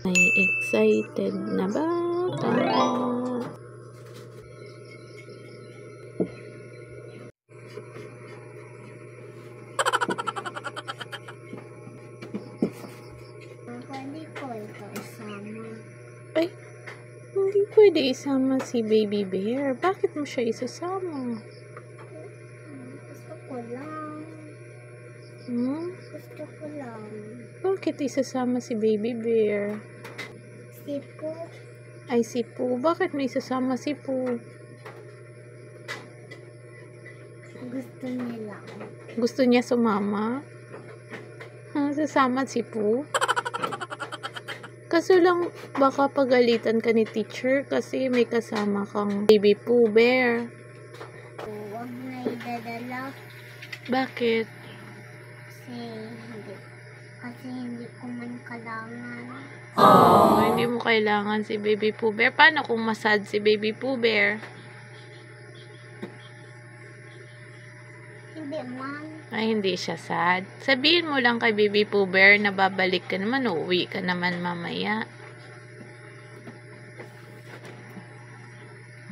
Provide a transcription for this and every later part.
May excited na bata. Pwede ko ito isama. Ay, hindi pwede isama si Baby Bear. Bakit mo siya isasama? Gusto ko lang. Gusto ko lang. Bakit isasama si Baby Bear? Si Po. Ay, si Pooh. Bakit mo isasama si Pooh? Gusto niya lang. Gusto niya sumama? Sasama si Pooh? Kaso lang, baka pagalitan ka ni teacher kasi may kasama kang Baby Pooh Bear. Huwag na idadala. Bakit? Kasi hindi ko man kailangan. Hindi mo kailangan si Baby Pooh Bear. Paano kung masad si Baby Pooh Bear? Hindi man. Ay, hindi siya sad. Sabihin mo lang kay Baby Pooh Bear na babalik ka naman, uuwi ka naman mamaya.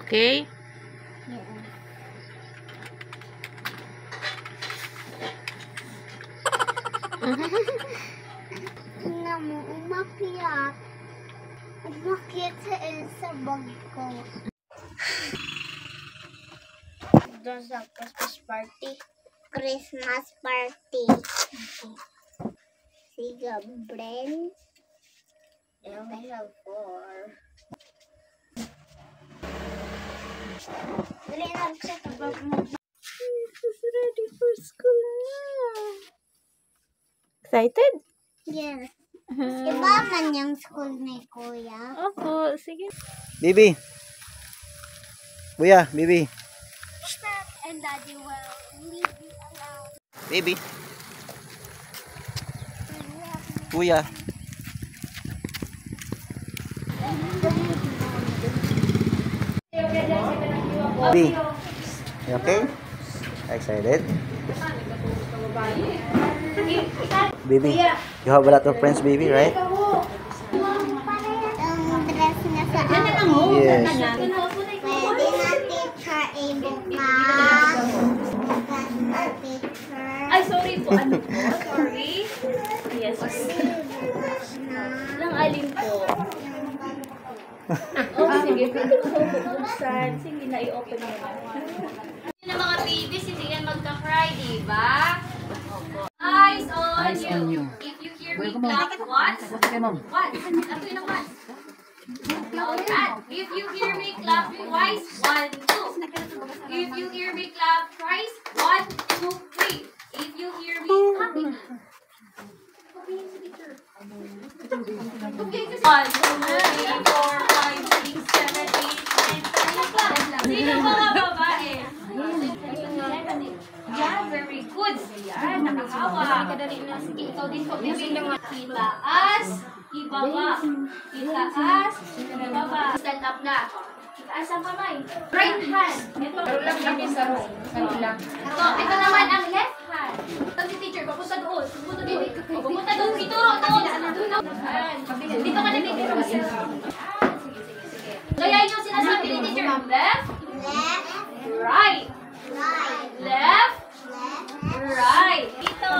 Okay? Yeah. Tingnan mo, umakyat. Umakyat sa bag ko. Doon sa Christmas party. Christmas party. Si Gabriel. And I have 4. Dali na ako sa tabag mo. It's ready for school na. Excited? Yes. Iba man yung school ni Kuya. Opo, sige. Baby. Kuya, baby. Stop and Daddy will leave you alone. Baby. Kuya. Baby. You okay? Excited? Baby, you have a lot of friends, baby, right? Ang dress na sa akin. Yes. Pwede na teacher ibuka. Bukas teacher. Ay, sorry po. Ano po? Sorry. Yes. Lang alin po. Oh, sige. Pwede mo po buksan. Sige na, i-open mo naman. Na mga babies, hindi yan magka-cry, diba? Eyes on you. If you hear me clap once, once. Ako yun ang once. If you hear me clap twice, 1, 2. If you hear me clap thrice, 1, 2, 3. If you hear me clap, okay, 1, 2, 3, 4, 5, 6, 7, 8, 9, 10. Sino mga babae? Yeah, very good. Yan, nakakawa. Sige, ikaw din po. Itaas, ibaba. Itaas, ibaba. Stand up na. Itaas ang kamay. Right hand. Ito. Ito naman ang left hand. Ito si teacher, papunta doon. Papunta doon. Papunta doon. Ituro doon. Dito ka nagtituro. Sige. Gayahin yung sinasabi ni teacher. Left. Right. Left. Right. Dito.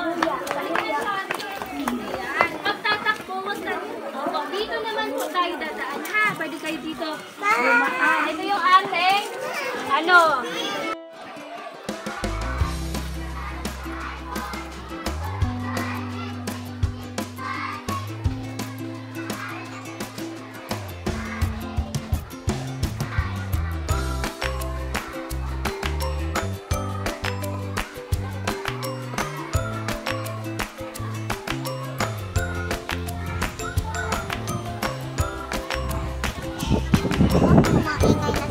Pagtatakbo, wag na dito. Dito naman po tayo dadaan, ha? Pwede kayo dito. Ito yung ating, ano? Maingay na